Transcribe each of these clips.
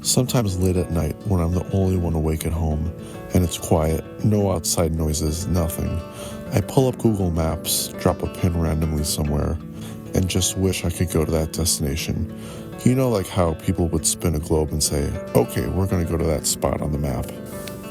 Sometimes late at night when I'm the only one awake at home and it's quiet, no outside noises, nothing, I pull up Google Maps, drop a pin randomly somewhere, and just wish I could go to that destination. You know, like how people would spin a globe and say, okay, we're going to go to that spot on the map.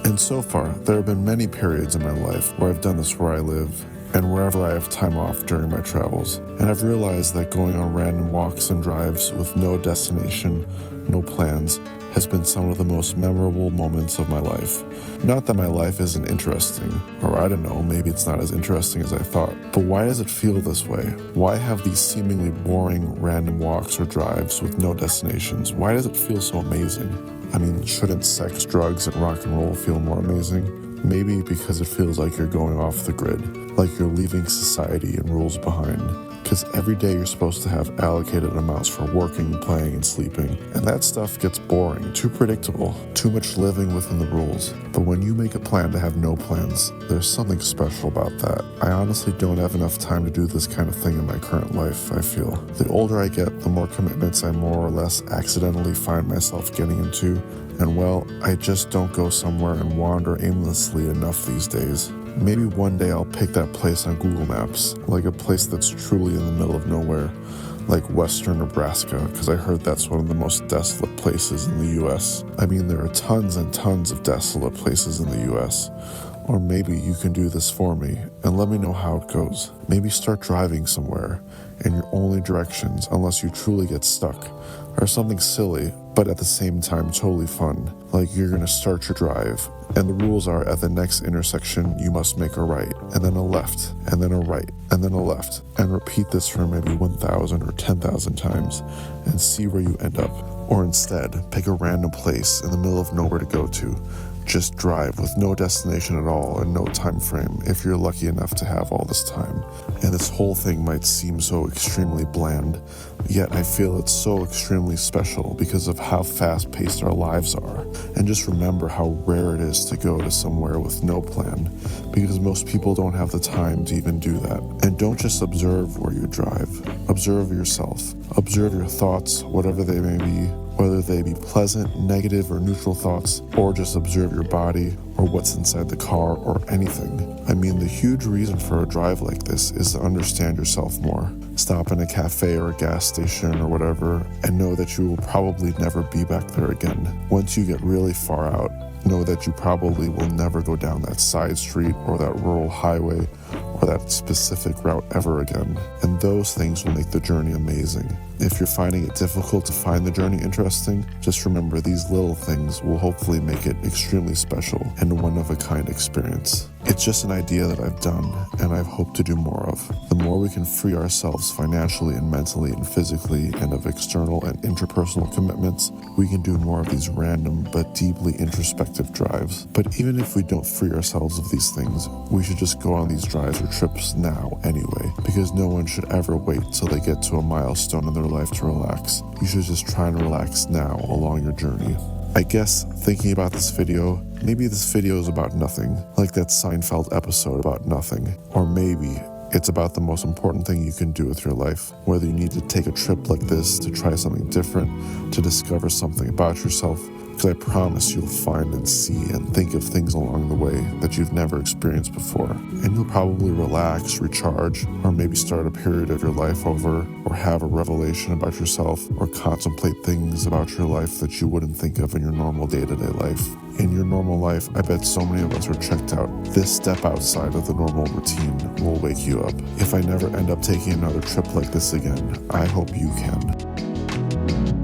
And so far, there have been many periods in my life where I've done this where I live and wherever I have time off during my travels. And I've realized that going on random walks and drives with no destination, no plans, has been some of the most memorable moments of my life. Not that my life isn't interesting, or I don't know, maybe it's not as interesting as I thought, but why does it feel this way? Why have these seemingly boring random walks or drives with no destinations? Why does it feel so amazing? I mean, shouldn't sex, drugs, and rock and roll feel more amazing? Maybe because it feels like you're going off the grid, like you're leaving society and rules behind. Because every day you're supposed to have allocated amounts for working, playing, and sleeping. And that stuff gets boring, too predictable, too much living within the rules. But when you make a plan to have no plans, there's something special about that. I honestly don't have enough time to do this kind of thing in my current life, I feel. The older I get, the more commitments I more or less accidentally find myself getting into. And well, I just don't go somewhere and wander aimlessly enough these days. Maybe one day I'll pick that place on Google Maps, like a place that's truly in the middle of nowhere, like western Nebraska, because I heard that's one of the most desolate places in the US. I mean, there are tons and tons of desolate places in the US. Or maybe you can do this for me and let me know how it goes. Maybe start driving somewhere and your only directions, unless you truly get stuck, are something silly, but at the same time totally fun. Like you're gonna start your drive, and the rules are at the next intersection you must make a right, and then a left, and then a right, and then a left, and repeat this for maybe 1,000 or 10,000 times, and see where you end up. Or instead, pick a random place in the middle of nowhere to go to. Just drive with no destination at all and no time frame if you're lucky enough to have all this time. And this whole thing might seem so extremely bland, yet I feel it's so extremely special because of how fast-paced our lives are. And just remember how rare it is to go to somewhere with no plan, because most people don't have the time to even do that. And don't just observe where you drive. Observe yourself. Observe your thoughts, whatever they may be, whether they be pleasant, negative, or neutral thoughts, or just observe your body or what's inside the car or anything. I mean, the huge reason for a drive like this is to understand yourself more. Stop in a cafe or a gas station or whatever and know that you will probably never be back there again. Once you get really far out, know that you probably will never go down that side street or that rural highway or that specific route ever again. And those things will make the journey amazing. If you're finding it difficult to find the journey interesting, just remember these little things will hopefully make it extremely special and a one-of-a-kind experience. It's just an idea that I've done and I've hoped to do more of. The more we can free ourselves financially and mentally and physically and of external and interpersonal commitments, we can do more of these random but deeply introspective drives. But even if we don't free ourselves of these things, we should just go on these drives or trips now anyway, because no one should ever wait till they get to a milestone in their life to relax. You should just try and relax now along your journey. I guess thinking about this video, maybe this video is about nothing, like that Seinfeld episode about nothing. Or maybe it's about the most important thing you can do with your life, whether you need to take a trip like this to try something different, to discover something about yourself, because I promise you'll find and see and think of things along the way that you've never experienced before. And you'll probably relax, recharge, or maybe start a period of your life over, or have a revelation about yourself, or contemplate things about your life that you wouldn't think of in your normal day-to-day life. In your normal life, I bet so many of us are checked out. This step outside of the normal routine will wake you up. If I never end up taking another trip like this again, I hope you can.